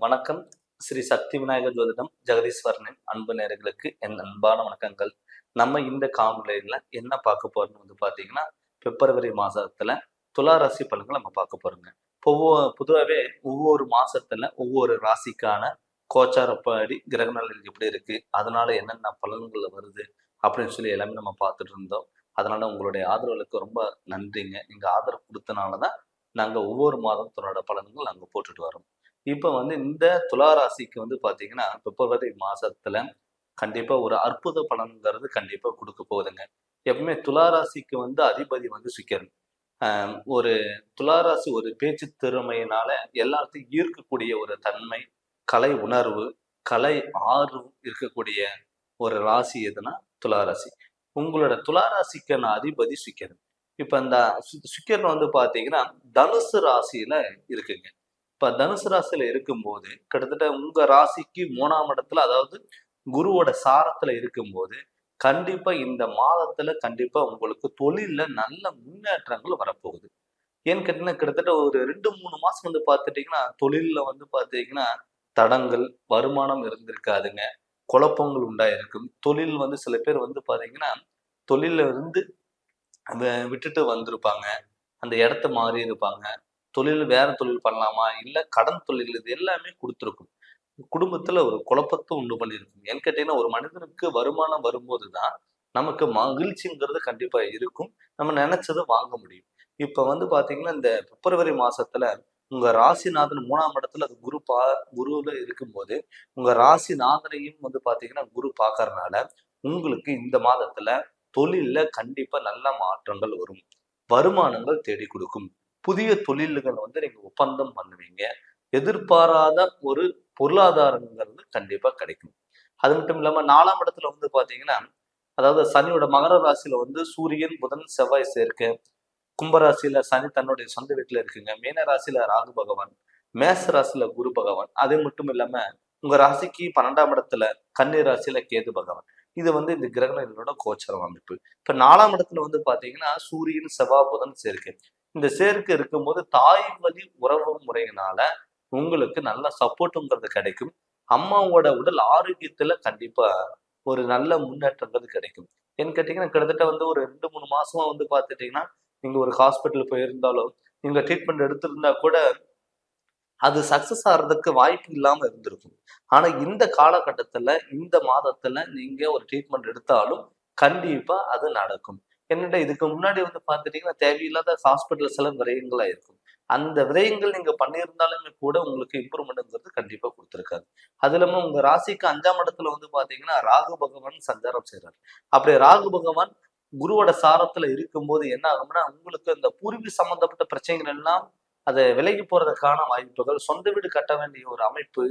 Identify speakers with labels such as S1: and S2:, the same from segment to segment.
S1: வணக்கம். ஸ்ரீ சக்தி விநாயகர் ஜோதிடம் ஜெகதீஸ்வரனின் அன்பு நேயர்களுக்கு என் அன்பான வணக்கங்கள். நம்ம இந்த காணொளியில என்ன பார்க்க போறோம்னு பார்த்தீங்கன்னா, பிப்ரவரி மாசத்துல துலா ராசி பலன்கள் நம்ம பார்க்க போறோங்க. பொதுவாவே ஒவ்வொரு மாசத்துல ஒவ்வொரு ராசிக்கான கோச்சாரப்படி கிரக நிலைகள் எப்படி இருக்கு, அதனால என்னென்ன பலன்கள் வருது அப்படின்னு சொல்லி எல்லாமே நம்ம பார்த்துட்டு இருந்தோம். அதனால உங்களுடைய ஆதரவுகளுக்கு ரொம்ப நன்றிங்க. நீங்க ஆதரவு கொடுத்தனால தான் நாங்க ஒவ்வொரு மாதம் தன்னோட பலன்கள் நாங்க போட்டுட்டு வரோம். இப்ப இந்த துலா ராசிக்கு பாத்தீங்கன்னா, பிப்ரவரி மாசத்துல கண்டிப்பா ஒரு அற்புத பலன்கிறது கண்டிப்பா குடுக்க போகுதுங்க. எப்பவுமே துலா ராசிக்கு அதிபதி சுக்கிரன். ஒரு துலா ராசி ஒரு பேச்சு திறமையினால எல்லாத்தையும் ஈர்க்கக்கூடிய ஒரு தன்மை, கலை உணர்வு, கலை ஆர்வம் இருக்கக்கூடிய ஒரு ராசி எதுனா துலா ராசி. உங்களோட துலா ராசிக்கான அதிபதி சுக்கிரன். இப்ப இந்த சுக்கிரன் பாத்தீங்கன்னா, தனுசு ராசியில இருக்குங்க. இப்ப தனுசு ராசியில இருக்கும்போது கிட்டத்தட்ட உங்க ராசிக்கு 3ஆம் இடத்துல, அதாவது குருவோட சாரத்துல இருக்கும்போது கண்டிப்பா இந்த மாதத்துல கண்டிப்பா உங்களுக்கு தொழில்ல நல்ல முன்னேற்றங்கள் வரப்போகுது. ஏன்னு கேட்டீங்கன்னா, கிட்டத்தட்ட ஒரு 2-3 மாசம் பார்த்துட்டீங்கன்னா, தொழில்ல பார்த்தீங்கன்னா தடங்கள், வருமானம் இருந்திருக்காதுங்க. குழப்பங்கள் உண்டாயிருக்கும். தொழில் சில பேர் பார்த்தீங்கன்னா, தொழில்ல இருந்து விட்டுட்டு வந்திருப்பாங்க. அந்த இடத்த மாறி இருப்பாங்க. தொழில் வேற தொழில் பண்ணலாமா? இல்ல கடன் தொழில், இது எல்லாமே குடுத்திருக்கும். குடும்பத்துல ஒரு குழப்பத்த உண்டு பண்ணியிருக்கும். ஏன்னு கேட்டீங்கன்னா, ஒரு மனிதனுக்கு வருமானம் வரும்போது தான் நமக்கு மகிழ்ச்சிங்கிறது கண்டிப்பா இருக்கும். நம்ம நினைச்சத வாங்க முடியும். இப்ப பாத்தீங்கன்னா, இந்த பிப்ரவரி மாசத்துல உங்க ராசிநாதன் 3ஆம் இடத்துல அது குருவுல இருக்கும்போது, உங்க ராசிநாதனையும் பாத்தீங்கன்னா குரு பார்க்கறனால, உங்களுக்கு இந்த மாதத்துல தொழில்ல கண்டிப்பா நல்ல மாற்றங்கள் வரும். வருமானங்கள் தேடி கொடுக்கும். புதிய தொழில்கள் நீங்க ஒப்பந்தம் பண்ணுவீங்க. எதிர்பாராத ஒரு பொருளாதாரங்கிறது கண்டிப்பா கிடைக்கும். அது மட்டும் இல்லாம 4ஆம் இடத்துல பாத்தீங்கன்னா, அதாவது சனியோட மகர ராசியில சூரியன், புதன், செவ்வாய் சேர்க்கை. கும்பராசியில சனி தன்னுடைய சொந்த வீட்டுல இருக்குங்க. மீன ராசியில ராகு பகவான், மேச ராசியில குரு பகவான். அது மட்டும் இல்லாம உங்க ராசிக்கு 12ஆம் இடத்துல கன்னி ராசியில கேது பகவான். இது இந்த கிரகங்களோட கோச்சார அமைப்பு. இப்ப 4ஆம் இடத்துல பாத்தீங்கன்னா சூரியன், செவ்வாய், புதன் சேர்க்கை. இந்த சேர்க்கை இருக்கும்போது தாய் வழி உறவு முறையினால உங்களுக்கு நல்ல சப்போர்ட்டுங்கிறது கிடைக்கும். அம்மாவோட உடல் ஆரோக்கியத்துல கண்டிப்பா ஒரு நல்ல முன்னேற்றங்கிறது கிடைக்கும். ஏன்னு கேட்டீங்கன்னா, கிட்டத்தட்ட ஒரு 2-3 மாசமா பாத்துட்டீங்கன்னா, நீங்க ஒரு ஹாஸ்பிட்டல் போயிருந்தாலும், நீங்க ட்ரீட்மெண்ட் எடுத்திருந்தா கூட அது சக்சஸ் ஆகுறதுக்கு வாய்ப்பு இல்லாம இருந்திருக்கும். ஆனா இந்த காலகட்டத்துல, இந்த மாதத்துல நீங்க ஒரு ட்ரீட்மெண்ட் எடுத்தாலும் கண்டிப்பா அது நடக்கும். என்னடா இதுக்கு முன்னாடி பார்த்துட்டீங்கன்னா, தேவையில்லாத ஹாஸ்பிட்டல் செலவு விரயங்களா இருக்கும். அந்த விரயங்கள் நீங்க பண்ணியிருந்தாலுமே கூட உங்களுக்கு இம்ப்ரூவ்மெண்ட்ங்கிறது கண்டிப்பா குடுத்திருக்காது. அது இல்லாம உங்க ராசிக்கு 5ஆம் இடத்துல பார்த்தீங்கன்னா, ராகு பகவான் சஞ்சாரம் செய்றாரு. அப்படி ராகு பகவான் குருவோட சாரத்துல இருக்கும்போது என்ன ஆகும்னா, உங்களுக்கு இந்த பூர்வீக சம்பந்தப்பட்ட பிரச்சனைகள் எல்லாம் அத விலகி போறதுக்கான வாய்ப்புகள், சொந்த வீடு கட்ட வேண்டிய ஒரு அமைப்பு,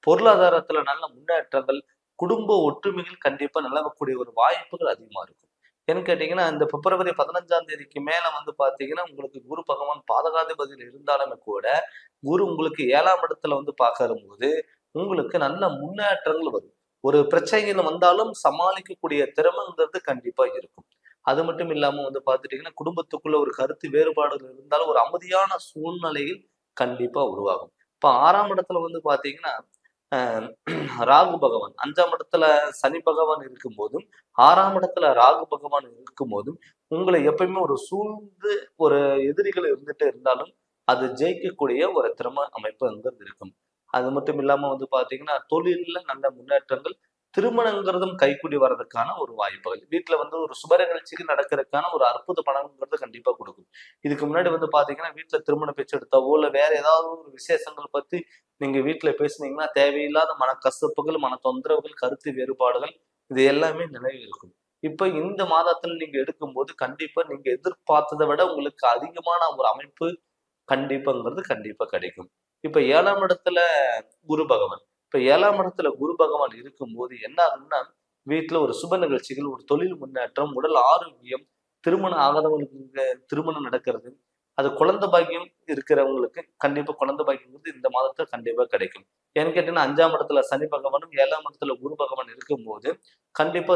S1: பொருளாதாரத்துல நல்ல முன்னேற்றங்கள், குடும்ப ஒற்றுமைகள் கண்டிப்பா நிலவக்கூடிய ஒரு வாய்ப்புகள் அதிகமா இருக்கும். ஏன்னு கேட்டீங்கன்னா, இந்த பிப்ரவரி 15ஆம் தேதிக்கு மேல பாத்தீங்கன்னா, உங்களுக்கு குரு பகவான் பாதகாதிபதியில இருந்தாலுமே கூட, குரு உங்களுக்கு 7ஆம் இடத்துல பார்க்கறம்போது, உங்களுக்கு நல்ல முன்னேற்றங்கள் வரும். ஒரு பிரச்சனைகள் வந்தாலும் சமாளிக்கக்கூடிய திறமைங்கிறது கண்டிப்பா இருக்கும். அது மட்டும் இல்லாம பார்த்துட்டீங்கன்னா, குடும்பத்துக்குள்ள ஒரு கருத்து வேறுபாடுகள் இருந்தாலும் ஒரு அமைதியான சூழ்நிலையில் கண்டிப்பா உருவாகும். இப்ப 6ஆம் இடத்துல பார்த்தீங்கன்னா, அ ராகு பகவான் 5ஆம் இடத்துல சனி பகவான் இருக்கும்போதும், 6ஆம் இடத்துல ராகு பகவான் இருக்கும்போதும், உங்களை எப்பயுமே ஒரு சூழ்ந்து ஒரு எதிரிகள் இருந்துட்டே இருந்தாலும், அது ஜெயிக்கக்கூடிய ஒரு திறமை அமைப்புங்கிறது இருக்கும். அது மட்டும் இல்லாம பார்த்தீங்கன்னா, தொழில்ல நல்ல முன்னேற்றங்கள், திருமணங்கிறதும் கைக்கூடி வர்றதுக்கான ஒரு வாய்ப்புகள். வீட்ல ஒரு சுப நிகழ்ச்சிக்கு நடக்கிறதுக்கான ஒரு அற்புத பலன்ங்கிறது கண்டிப்பா குடுக்கும். இதுக்கு முன்னாடி பார்த்தீங்கன்னா, வீட்ல திருமண பேச்சு எடுத்தாவோ, இல்ல வேற ஏதாவது ஒரு விசேஷங்கள் பத்தி நீங்க வீட்ல பேசுனீங்கன்னா, தேவையில்லாத மனக்கசப்புகள், மன தொந்தரவுகள், கருத்து வேறுபாடுகள் இது எல்லாமே நிலவி இருக்கும். இப்ப இந்த மாதத்துல நீங்க எடுக்கும்போது, கண்டிப்பா நீங்க எதிர்பார்த்தத விட உங்களுக்கு அதிகமான ஒரு அமைப்பு கண்டிப்பாங்கிறது கண்டிப்பா கிடைக்கும். இப்ப 7ஆம் இடத்துல குரு பகவான். இப்ப 7ஆம் இடத்துல குரு பகவான் இருக்கும்போது என்ன ஆகும்னா, வீட்ல ஒரு சுப நிகழ்ச்சிகள், ஒரு தொழில் முன்னேற்றம், உடல் ஆரோக்கியம், திருமணம் ஆகாதவங்களுக்கு திருமணம் நடக்கிறது. அது குழந்தை பாக்கியம் இருக்கிறவங்களுக்கு கண்டிப்பா குழந்தை பாக்கியம் இந்த மாதத்துல கண்டிப்பா கிடைக்கும். ஏன்னு கேட்டீங்கன்னா, 5ஆம் இடத்துல சனி பகவானும், 7ஆம் இடத்துல குரு பகவான் இருக்கும்போது, கண்டிப்பா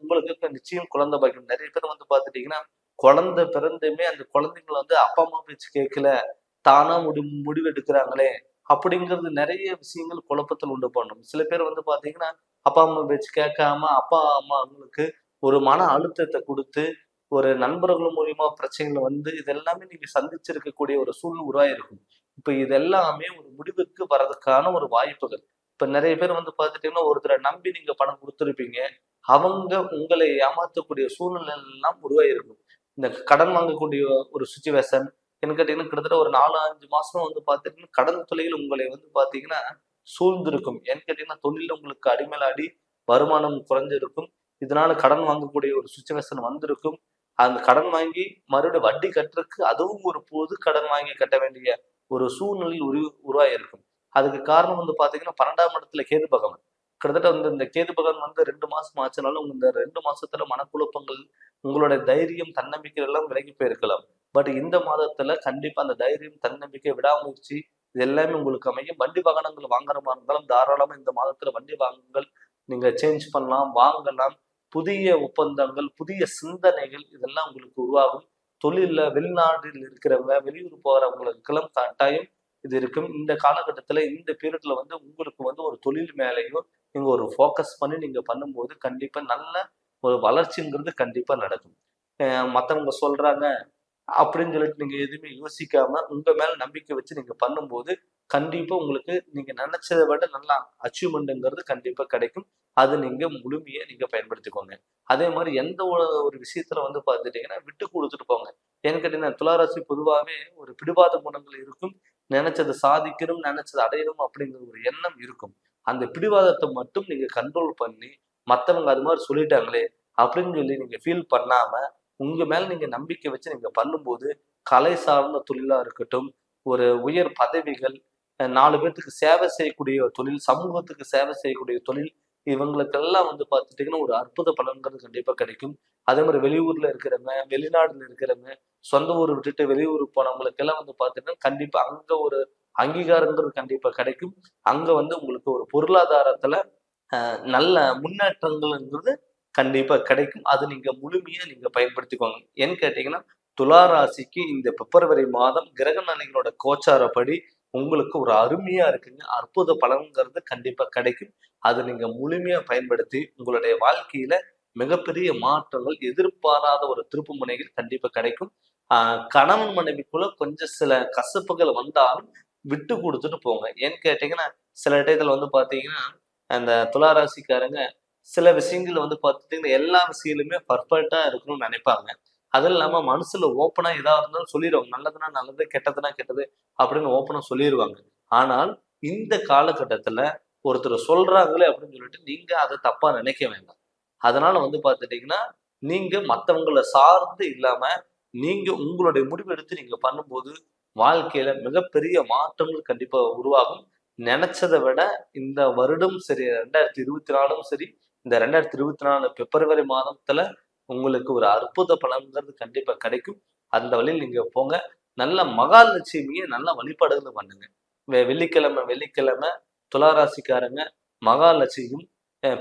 S1: உங்களுக்கு நிச்சயம் குழந்தை பாக்கியம். நெறைய பேர் பார்த்துட்டீங்கன்னா, குழந்தை பிறந்துமே அந்த குழந்தைங்கள அப்பா, அம்மா பேச்சு கேட்கல, தானா முடிவு எடுக்கிறாங்களே, அப்படிங்கிறது நிறைய விஷயங்கள் குழப்பத்தில் உண்டு பண்ணும். சில பேர் வந்து பாத்தீங்கன்னா அப்பா அம்மா பேச்சு கேட்காம அப்பா அம்மா அவங்களுக்கு ஒரு மன அழுத்தத்தை கொடுத்து ஒரு நண்பர்கள் மூலியமா பிரச்சனைகள் வந்து இதெல்லாமே நீங்க சந்திச்சிருக்கக்கூடிய ஒரு சூழ்நிலை உருவாயிருக்கும். இப்ப இதெல்லாமே ஒரு முடிவுக்கு வர்றதுக்கான ஒரு வாய்ப்புகள். இப்ப நிறைய பேர் வந்து பாத்துட்டீங்கன்னா ஒருத்தரை நம்பி நீங்க பணம் கொடுத்துருப்பீங்க. அவங்க உங்களை ஏமாத்தக்கூடிய சூழ்நிலை எல்லாம் உருவாயிருக்கும். இந்த கடன் வாங்கக்கூடிய ஒரு சுச்சுவேஷன் என்ன கேட்டீங்கன்னா கிட்டத்தட்ட ஒரு 4, 5 மாசம் வந்து பாத்தீங்கன்னா கடன் தொல்லைகள் உங்களை வந்து பாத்தீங்கன்னா சூழ்ந்திருக்கும். ஏன்னு கேட்டீங்கன்னா தொழில்ல உங்களுக்கு அடிமேல அடி, வருமானம் குறைஞ்சிருக்கும். இதனால கடன் வாங்கக்கூடிய ஒரு சுச்சுவேஷன் வந்திருக்கும். அந்த கடன் வாங்கி மறுபடியும் வட்டி கட்டுறதுக்கு அதுவும் ஒரு புது கடன் வாங்கி கட்ட வேண்டிய ஒரு சூழ்நிலை உருவாயிருக்கும். அதுக்கு காரணம் வந்து பாத்தீங்கன்னா 12ஆம் இடத்துல கேது பகவான். கிட்டத்தட்ட வந்து இந்த கேது பகவான் வந்து 2 மாசம் ஆச்சுனாலும் இந்த 2 மாசத்துல மனக்குழப்பங்கள், உங்களுடைய தைரியம், தன்னம்பிக்கை எல்லாம் விலகி போயிருக்கலாம். பட் இந்த மாதத்துல கண்டிப்பா அந்த தைரியம், தன்னம்பிக்கை, விடாமுயற்சி இது எல்லாமே உங்களுக்கு அமையும். வண்டி வாகனங்கள் வாங்குற மாதிரி இருந்தாலும் தாராளமா இந்த மாதத்துல வண்டி வாங்குங்கள். நீங்க சேஞ்ச் பண்ணலாம், வாங்கலாம். புதிய ஒப்பந்தங்கள், புதிய சிந்தனைகள் இதெல்லாம் உங்களுக்கு உருவாகும். தொழில்ல வெளிநாட்டில் இருக்கிறவங்க, வெளியூர் போறவங்களுக்கெல்லாம் கட்டாயம் இது இருக்கும். இந்த காலகட்டத்துல இந்த பீரியட்ல வந்து உங்களுக்கு வந்து ஒரு தொழில் மேலேயும் நீங்க ஒரு ஃபோக்கஸ் பண்ணி நீங்க பண்ணும்போது கண்டிப்பா நல்ல ஒரு வளர்ச்சிங்கிறது கண்டிப்பா நடக்கும். மத்தவங்க சொல்றாங்க அப்படின்னு சொல்லிட்டு நீங்க எதுவுமே யோசிக்காம உங்க மேல நம்பிக்கை வச்சு நீங்க பண்ணும்போது கண்டிப்பா உங்களுக்கு நீங்க நினைச்சதை விட நல்லா அச்சீவ்மெண்ட்ங்கிறது கண்டிப்பா கிடைக்கும். அது நீங்க முழுமையா நீங்க பயன்படுத்திக்கோங்க. அதே மாதிரி எந்த ஒரு விஷயத்துல வந்து பார்த்துட்டீங்கன்னா விட்டு கொடுத்துட்டு போங்க. ஏன்னு கேட்டீங்கன்னா துளாராசி பொதுவாகவே ஒரு பிடிவாத குணங்கள் இருக்கும். நினைச்சதை சாதிக்கணும், நினைச்சதை அடையணும் அப்படிங்கிற ஒரு எண்ணம் இருக்கும். அந்த பிடிவாதத்தை மட்டும் நீங்க கண்ட்ரோல் பண்ணி மத்தவங்க அது மாதிரி சொல்லிட்டாங்களே அப்படின்னு சொல்லி நீங்க ஃபீல் பண்ணாம உங்க மேல நீங்க நம்பிக்கை வச்சு நீங்க பண்ணும்போது கலை சார்ந்த தொழிலா இருக்கட்டும், ஒரு உயர் பதவிகள், 4 பேத்துக்கு சேவை செய்யக்கூடிய ஒரு தொழில், சமூகத்துக்கு சேவை செய்யக்கூடிய தொழில், இவங்களுக்கெல்லாம் வந்து பார்த்துட்டீங்கன்னா ஒரு அற்புத பலன்கள் கண்டிப்பா கிடைக்கும். அதே மாதிரி வெளியூர்ல இருக்கிறவங்க, வெளிநாடுல இருக்கிறவங்க, சொந்த ஊர் விட்டுட்டு வெளியூருக்கு போனவங்களுக்கெல்லாம் வந்து பார்த்துட்டீங்கன்னா கண்டிப்பா அங்க ஒரு அங்கீகாரங்கிறது கண்டிப்பா கிடைக்கும். அங்க வந்து உங்களுக்கு ஒரு பொருளாதாரத்துல நல்ல முன்னேற்றங்கள்ங்கிறது கண்டிப்பா கிடைக்கும். அது நீங்க முழுமையா நீங்க பயன்படுத்திக்கோங்க. ஏன்னு கேட்டீங்கன்னா, துலா ராசிக்கு இந்த பிப்ரவரி மாதம் கிரக நிலைகளோட கோச்சாரப்படி உங்களுக்கு ஒரு அருமையா இருக்குங்க. அற்புத பலன்கிறது கண்டிப்பா கிடைக்கும். அத நீங்க முழுமையா பயன்படுத்தி உங்களுடைய வாழ்க்கையில மிகப்பெரிய மாற்றங்கள், எதிர்பாராத ஒரு திருப்பு முனைகள் கண்டிப்பா கிடைக்கும். கணவன் மனைவிக்குள்ள கொஞ்சம் சில கசப்புகள் வந்தாலும் விட்டு கொடுத்துட்டு போங்க. ஏன்னு கேட்டீங்கன்னா, சில டயத்துல வந்து பாத்தீங்கன்னா, அந்த துலா ராசிக்காரங்க சில விஷயங்கள் வந்து பார்த்துட்டீங்கன்னா எல்லா விஷயங்களுமே பர்ஃபெக்ட்டா இருக்கணும்னு நினைப்பாங்க. அதுவும் இல்லாம மனசுல ஓப்பனா எதா இருந்தாலும் சொல்லிருவாங்க. நல்லதுன்னா நல்லது, கெட்டதுன்னா கெட்டது அப்படின்னு ஓப்பனா சொல்லிருவாங்க. ஆனால் இந்த காலகட்டத்துல ஒருத்தர் சொல்றாங்களே அப்படின்னு சொல்லிட்டு நீங்க அத தப்பா நினைக்க வேண்டாம். அதனால வந்து பார்த்துட்டீங்கன்னா, நீங்க மத்தவங்கள சார்ந்து இல்லாம, நீங்க உங்களுடைய முடிவு எடுத்து நீங்க பண்ணும்போது, வாழ்க்கையில மிகப்பெரிய மாற்றங்கள் கண்டிப்பா உருவாகும். நெனச்சத விட இந்த வருடம் சரி 2024ம் சரி, இந்த 2024 பிப்ரவரி மாதத்துல உங்களுக்கு ஒரு அற்புத பலன்கிறது கண்டிப்பா கிடைக்கும். அந்த வழியில் நீங்க போங்க. நல்ல மகாலட்சுமிய நல்ல வழிபாடுகள் பண்ணுங்க. வெள்ளிக்கிழமை வெள்ளிக்கிழமை துலா ராசிக்காரங்க மகாலட்சுமியும்,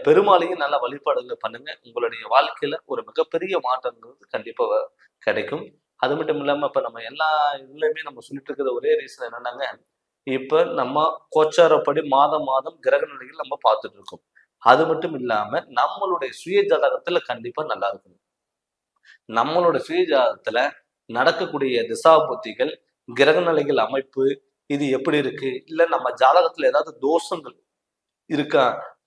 S1: பெருமாளையும் நல்ல வழிபாடுகள் பண்ணுங்க. உங்களுடைய வாழ்க்கையில ஒரு மிகப்பெரிய மாற்றம்ங்கிறது கண்டிப்பா கிடைக்கும். அது மட்டும் இல்லாம இப்ப நம்ம எல்லா இதுலயுமே நம்ம சொல்லிட்டு இருக்கிற ஒரே ரீசன் என்னன்னாங்க, இப்ப நம்ம கோச்சாரப்படி மாதம் மாதம் கிரக நிலைகள் நம்ம பார்த்துட்டு இருக்கோம். அது மட்டும் இல்லாம நம்மளுடைய சுய ஜாதகத்துல கண்டிப்பா நல்லா இருக்கணும். நம்மளோட சுய ஜாதகத்துல நடக்கக்கூடிய திசாபுத்திகள், கிரக நிலைகள் அமைப்பு இது எப்படி இருக்கு? இல்ல நம்ம ஜாதகத்துல ஏதாவது தோஷங்கள் இருக்கா?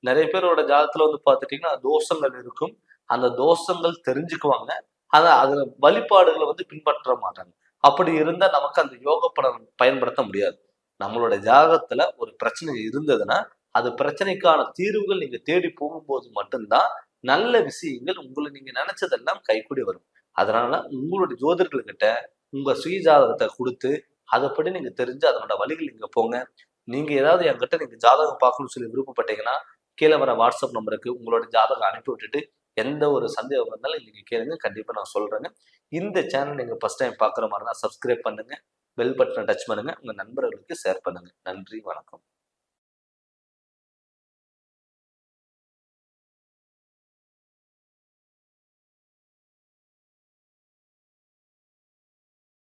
S1: நிறைய பேரோட ஜாதகத்துல வந்து பார்த்துட்டீங்கன்னா தோஷங்கள் இருக்கும். அந்த தோஷங்கள் தெரிஞ்சுக்குவாங்க. அதுல வழிபாடுகளை வந்து பின்பற்ற மாட்டாங்க. அப்படி இருந்தா நமக்கு அந்த யோக பலன் பயன்படுத்த முடியாது. நம்மளோட ஜாதகத்துல ஒரு பிரச்சனை இருந்ததுன்னா, அது பிரச்சனைக்கான தீர்வுகள் நீங்க தேடி போகும்போது மட்டும்தான் நல்ல விஷயங்கள் உங்களை நீங்க நினைச்சதெல்லாம் கைக்கூடி வரும். அதனால உங்களுடைய ஜோதிடர்கள்கிட்ட உங்க சுய ஜாதகத்தை குடுத்து, அதப்படி நீங்க தெரிஞ்சு அதனோட வழிகள் நீங்க போங்க. நீங்க ஏதாவது என்கிட்ட நீங்க ஜாதகம் பார்க்கணும்னு சொல்லி விருப்பப்பட்டீங்கன்னா, கீழ வர வாட்ஸ்அப் நம்பருக்கு உங்களோட ஜாதகம் அனுப்பி விட்டுட்டு, எந்த ஒரு சந்தேகம் இருந்தாலும் நீங்க கேளுங்க. கண்டிப்பா நான் சொல்றேங்க. இந்த சேனல் நீங்க ஃபர்ஸ்ட் டைம் பார்க்குற மாரி இருந்தா சப்ஸ்கிரைப் பண்ணுங்க. பெல் பட்டன டச் பண்ணுங்க. உங்க நண்பர்களுக்கு ஷேர் பண்ணுங்க. நன்றி, வணக்கம்.